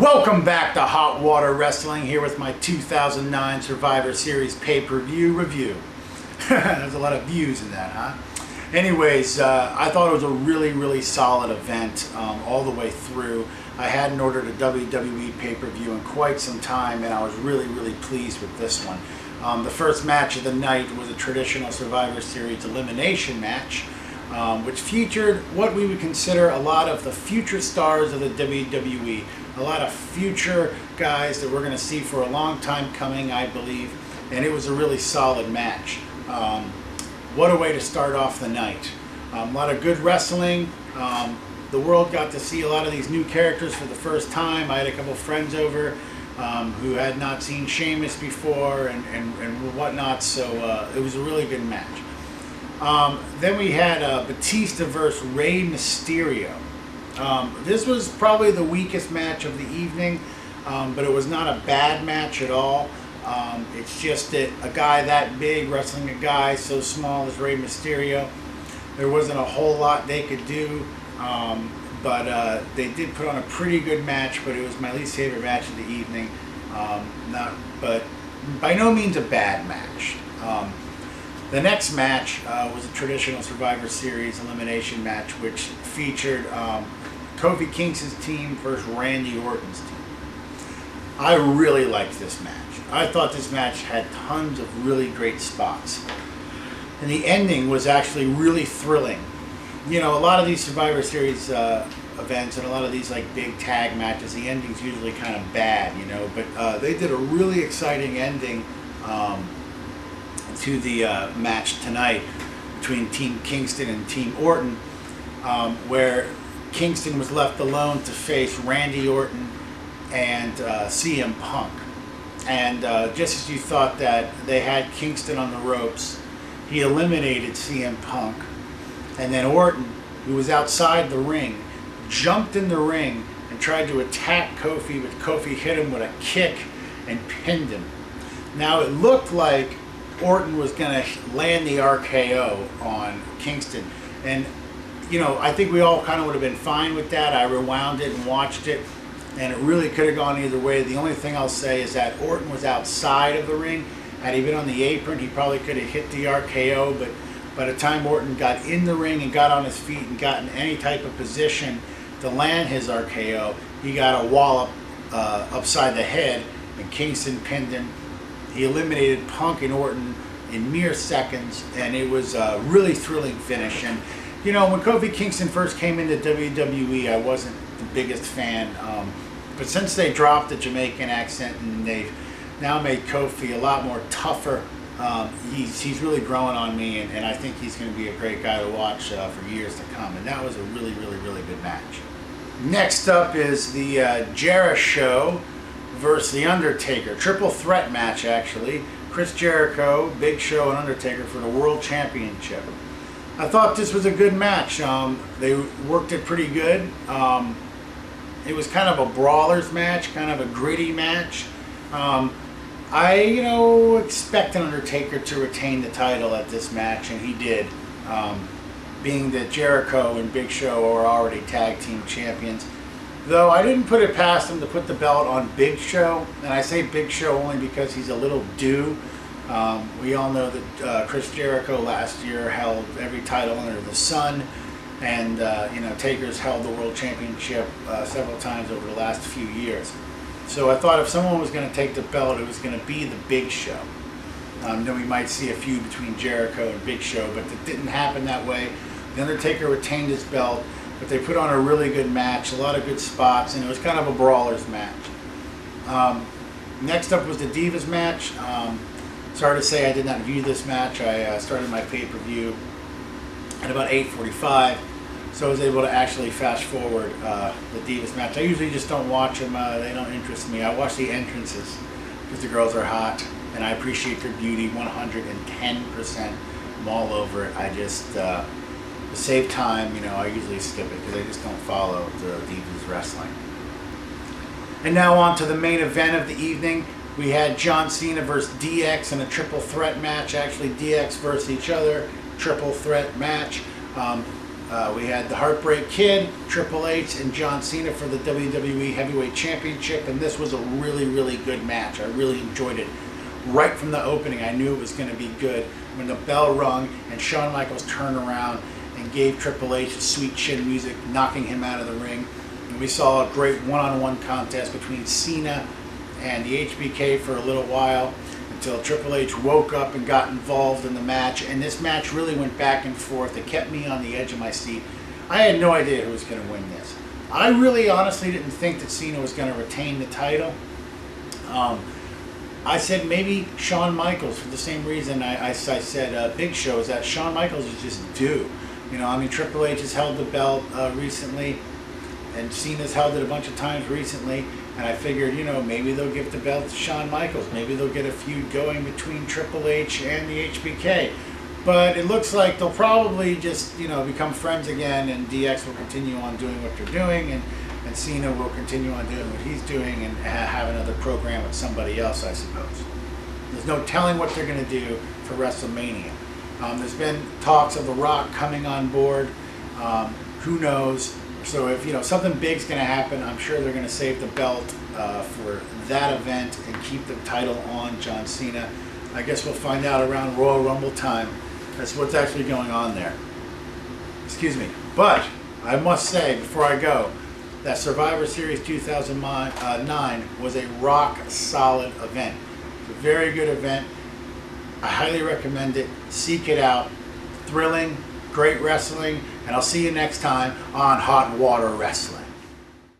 Welcome back to Hot Water Wrestling, here with my 2009 Survivor Series pay-per-view review. There's a lot of views in that, huh? Anyways, I thought it was a really solid event all the way through. I hadn't ordered a WWE pay-per-view in quite some time, and I was really pleased with this one. The first match of the night was a traditional Survivor Series elimination match, which featured what we would consider a lot of the future stars of the WWE. A lot of future guys that we're going to see for a long time coming, I believe. And it was a really solid match. What a way to start off the night. A lot of good wrestling. The world got to see a lot of these new characters for the first time. I had a couple friends over who had not seen Sheamus before and whatnot. So it was a really good match. Then we had Batista versus Rey Mysterio. This was probably the weakest match of the evening, but it was not a bad match at all. It's just that a guy that big wrestling a guy so small as Rey Mysterio, there wasn't a whole lot they could do, but they did put on a pretty good match, but it was my least favorite match of the evening. But by no means a bad match. The next match was a traditional Survivor Series elimination match, which featured Kofi Kingston's team versus Randy Orton's team. I really liked this match. I thought this match had tons of really great spots. And the ending was actually really thrilling. You know, a lot of these Survivor Series events and a lot of these like big tag matches, the ending's usually kind of bad, you know, but they did a really exciting ending to the match tonight between Team Kingston and Team Orton, where Kingston was left alone to face Randy Orton and CM Punk. And just as you thought that they had Kingston on the ropes, he eliminated CM Punk. And then Orton, who was outside the ring, jumped in the ring and tried to attack Kofi, but Kofi hit him with a kick and pinned him. Now it looked like Orton was going to land the RKO on Kingston. And you know, I think we all kind of would have been fine with that. I rewound it and watched it, and it really could have gone either way. The only thing I'll say is that Orton was outside of the ring. Had he been on the apron, he probably could have hit the RKO, but by the time Orton got in the ring and got on his feet and got in any type of position to land his RKO, he got a wallop upside the head, and Kingston pinned him. He eliminated Punk and Orton in mere seconds, and it was a really thrilling finish. And you know, when Kofi Kingston first came into WWE, I wasn't the biggest fan. But since they dropped the Jamaican accent and they've now made Kofi a lot more tougher, he's really growing on me, and I think he's going to be a great guy to watch for years to come. And that was a really good match. Next up is the Jericho versus The Undertaker. Triple threat match, actually. Chris Jericho, Big Show, and Undertaker for the World Championship. I thought this was a good match. They worked it pretty good. It was kind of a brawler's match, kind of a gritty match. I, expect an Undertaker to retain the title at this match, and he did. Being that Jericho and Big Show are already tag team champions. Though I didn't put it past him to put the belt on Big Show, and I say Big Show only because he's a little due. We all know that Chris Jericho last year held every title under the sun, and Taker's held the World Championship several times over the last few years. So I thought if someone was going to take the belt, it was going to be the Big Show. Then we might see a feud between Jericho and Big Show, but it didn't happen that way. The Undertaker retained his belt, but they put on a really good match, a lot of good spots, and it was kind of a brawler's match. Next up was the Divas match. Sorry to say I did not view this match. I started my pay-per-view at about 8:45, so I was able to actually fast forward the Divas match. I usually just don't watch them. They don't interest me. I watch the entrances because the girls are hot, and I appreciate their beauty 110%. I'm all over it. I just, to save time, I usually skip it because I just don't follow the Divas wrestling. And now on to the main event of the evening. We had John Cena versus DX in a triple threat match. Actually, DX versus each other, triple threat match. We had the Heartbreak Kid, Triple H, and John Cena for the WWE Heavyweight Championship, and this was a really, really good match. I really enjoyed it. Right from the opening, I knew it was going to be good. When the bell rung and Shawn Michaels turned around and gave Triple H sweet chin music, knocking him out of the ring. And we saw a great one-on-one contest between Cena and the HBK for a little while, until Triple H woke up and got involved in the match. And this match really went back and forth. It kept me on the edge of my seat. I had no idea who was going to win this. I really honestly didn't think that Cena was going to retain the title. I said maybe Shawn Michaels, for the same reason I said Big Show, is that Shawn Michaels is just due. You know, I mean, Triple H has held the belt recently, and Cena's held it a bunch of times recently, and I figured, you know, maybe they'll give the belt to Shawn Michaels. Maybe they'll get a feud going between Triple H and the HBK. But it looks like they'll probably just, you know, become friends again, and DX will continue on doing what they're doing, and Cena will continue on doing what he's doing and have another program with somebody else, I suppose. There's no telling what they're going to do for WrestleMania. There's been talks of The Rock coming on board. Who knows? So if, you know, something big's going to happen, I'm sure they're going to save the belt for that event and keep the title on John Cena. I guess we'll find out around Royal Rumble time. That's what's actually going on there. Excuse me. But I must say, before I go, that Survivor Series 2009 was a rock-solid event. It's a very good event. I highly recommend it. Seek it out. Thrilling, great wrestling, and I'll see you next time on Hot Water Wrestling.